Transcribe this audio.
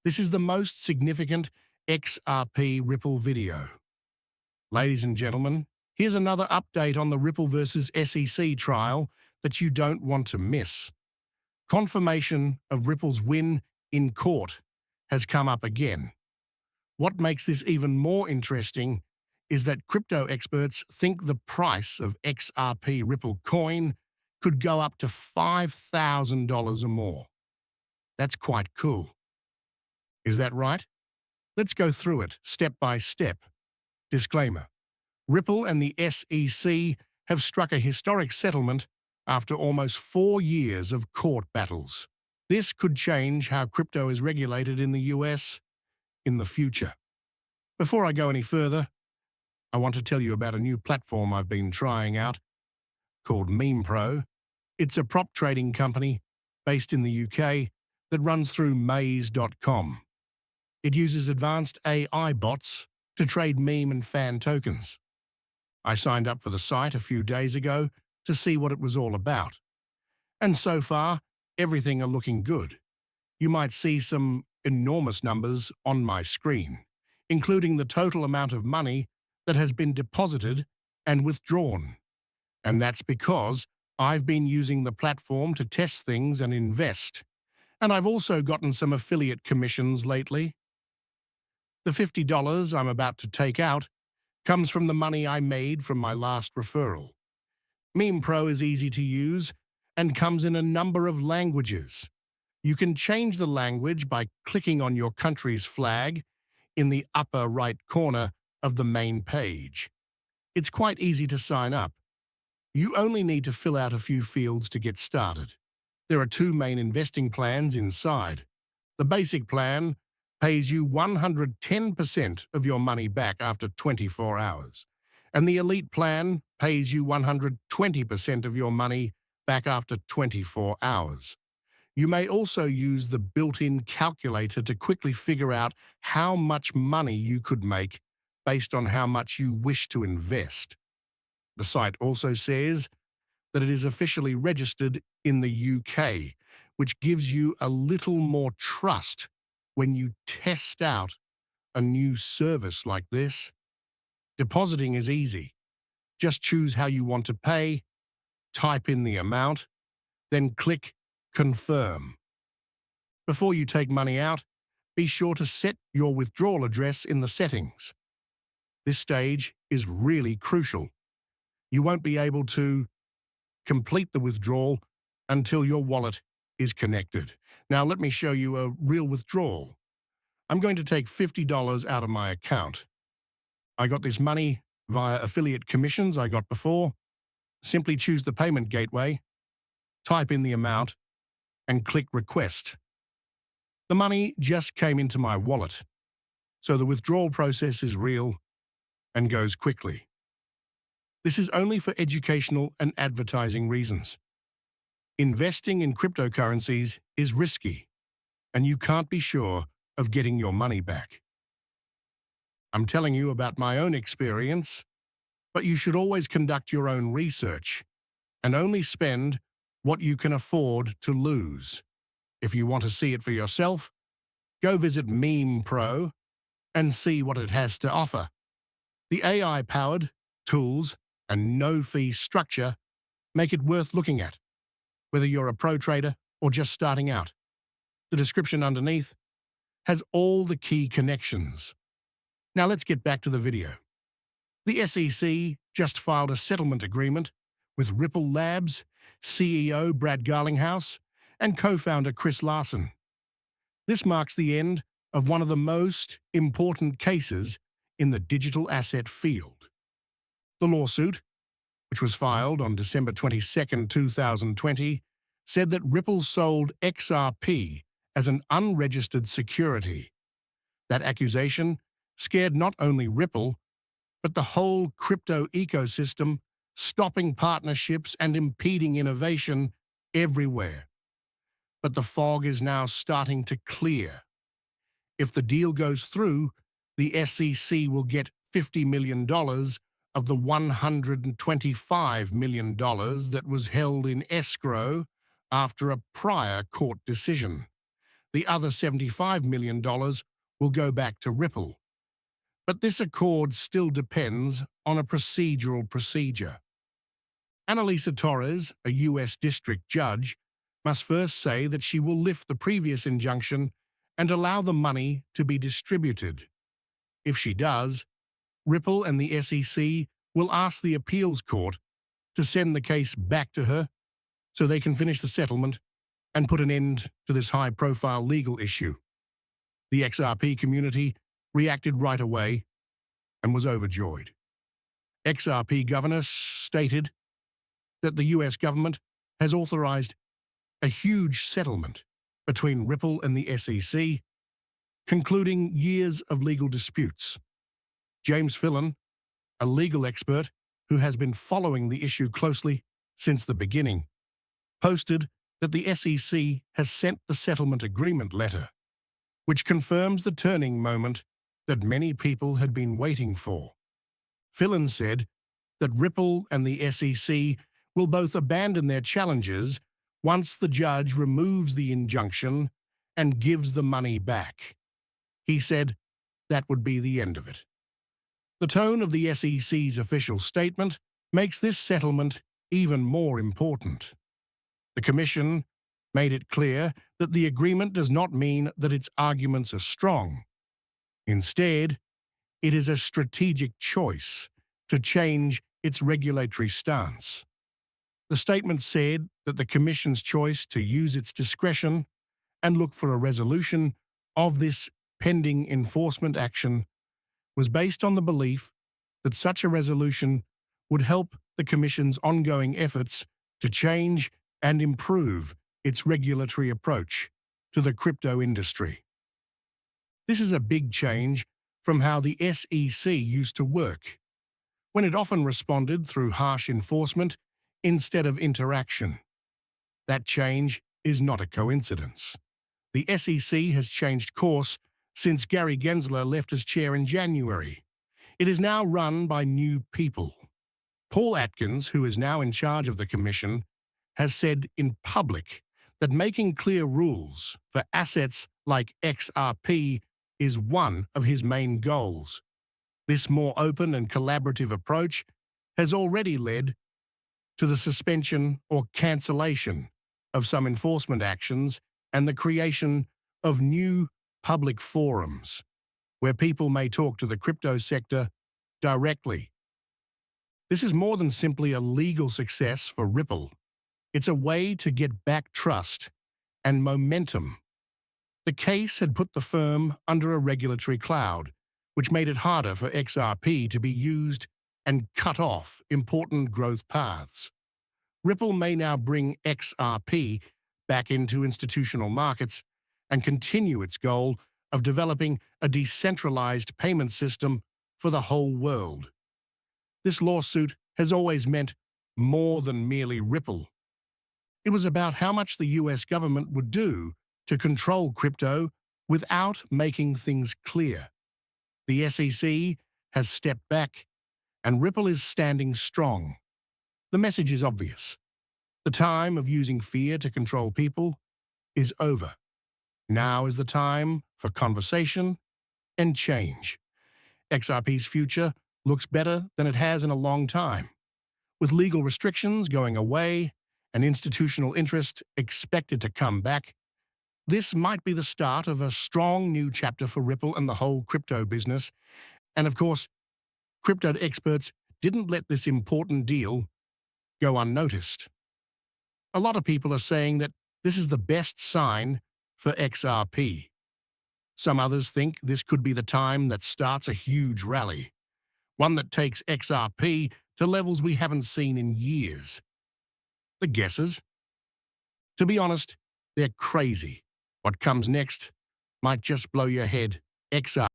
This is the most significant XRP Ripple video. Ladies and gentlemen, here's another update on the Ripple versus SEC trial that you don't want to miss. Confirmation of Ripple's win in court has come up again. What makes this even more interesting is that crypto experts think the price of XRP Ripple coin could go up to $5,000 or more. That's quite cool. Is that right? Let's go through it step by step. Disclaimer: Ripple and the SEC have struck a historic settlement after almost 4 years of court battles. This could change how crypto is regulated in the US in the future. Before I go any further, I want to tell you about a new platform I've been trying out called MemePro. It's a prop trading company based in the UK that runs through maze.com. It uses advanced AI bots to trade meme and fan tokens. I signed up for the site a few days ago to see what it was all about. And so far, everything are looking good. You might see some enormous numbers on my screen, including the total amount of money that has been deposited and withdrawn. And that's because I've been using the platform to test things and invest. And I've also gotten some affiliate commissions lately. The $50 I'm about to take out comes from the money I made from my last referral. MemePro is easy to use and comes in a number of languages. You can change the language by clicking on your country's flag in the upper right corner of the main page. It's quite easy to sign up. You only need to fill out a few fields to get started. There are 2 main investing plans inside. The basic plan pays you 110% of your money back after 24 hours, and the elite plan pays you 120% of your money back after 24 hours. You may also use the built-in calculator to quickly figure out how much money you could make based on how much you wish to invest. The site also says that it is officially registered in the UK, which gives you a little more trust when you test out a new service like this. Depositing is easy. Just choose how you want to pay, type in the amount, then click Confirm. Before you take money out, be sure to set your withdrawal address in the settings. This stage is really crucial. You won't be able to complete the withdrawal until your wallet is connected. Now let me show you a real withdrawal. I'm going to take $50 out of my account. I got this money via affiliate commissions I got before. Simply choose the payment gateway, type in the amount, and click Request. The money just came into my wallet, so the withdrawal process is real and goes quickly. This is only for educational and advertising reasons. Investing in cryptocurrencies is risky, and you can't be sure of getting your money back. I'm telling you about my own experience, but you should always conduct your own research and only spend what you can afford to lose. If you want to see it for yourself, go visit MemePro and see what it has to offer. The AI-powered tools and no-fee structure make it worth looking at, whether you're a pro trader or just starting out. The description underneath has all the key connections. Now let's get back to the video. The SEC just filed a settlement agreement with Ripple Labs CEO Brad Garlinghouse and co-founder Chris Larsson. This marks the end of one of the most important cases in the digital asset field. The lawsuit, which was filed on December 22, 2020, said that Ripple sold XRP as an unregistered security. That accusation scared not only Ripple, but the whole crypto ecosystem, stopping partnerships and impeding innovation everywhere. But the fog is now starting to clear. If the deal goes through, the SEC will get $50 million of the $125 million that was held in escrow after a prior court decision. The other $75 million will go back to Ripple. But this accord still depends on a procedural procedure. Annalisa Torres, a U.S. district judge, must first say that she will lift the previous injunction and allow the money to be distributed. If she does, Ripple and the SEC will ask the appeals court to send the case back to her so they can finish the settlement and put an end to this high-profile legal issue. The XRP community reacted right away and was overjoyed. XRP governor stated that the US government has authorized a huge settlement between Ripple and the SEC, concluding years of legal disputes. James Fillon, a legal expert who has been following the issue closely since the beginning, posted that the SEC has sent the settlement agreement letter, which confirms the turning moment that many people had been waiting for. Fillon said that Ripple and the SEC will both abandon their challenges once the judge removes the injunction and gives the money back. He said that would be the end of it. The tone of the SEC's official statement makes this settlement even more important. The Commission made it clear that the agreement does not mean that its arguments are strong. Instead, it is a strategic choice to change its regulatory stance. The statement said that the Commission's choice to use its discretion and look for a resolution of this pending enforcement action was based on the belief that such a resolution would help the Commission's ongoing efforts to change and improve its regulatory approach to the crypto industry. This is a big change from how the SEC used to work, when it often responded through harsh enforcement instead of interaction. That change is not a coincidence. The SEC has changed course since Gary Gensler left his chair in January. It is now run by new people. Paul Atkins, who is now in charge of the Commission, has said in public that making clear rules for assets like XRP is one of his main goals. This more open and collaborative approach has already led to the suspension or cancellation of some enforcement actions and the creation of new public forums where people may talk to the crypto sector directly. This is more than simply a legal success for Ripple. It's a way to get back trust and momentum. The case had put the firm under a regulatory cloud, which made it harder for XRP to be used and cut off important growth paths. Ripple may now bring XRP back into institutional markets and continue its goal of developing a decentralized payment system for the whole world. This lawsuit has always meant more than merely Ripple. It was about how much the US government would do to control crypto without making things clear. The SEC has stepped back, and Ripple is standing strong. The message is obvious. The time of using fear to control people is over. Now is the time for conversation and change. XRP's future looks better than it has in a long time. With legal restrictions going away and institutional interest expected to come back, this might be the start of a strong new chapter for Ripple and the whole crypto business. And of course, crypto experts didn't let this important deal go unnoticed. A lot of people are saying that this is the best sign for XRP. Some others think this could be the time that starts a huge rally, one that takes XRP to levels we haven't seen in years. The guesses? To be honest, they're crazy. What comes next might just blow your head. XRP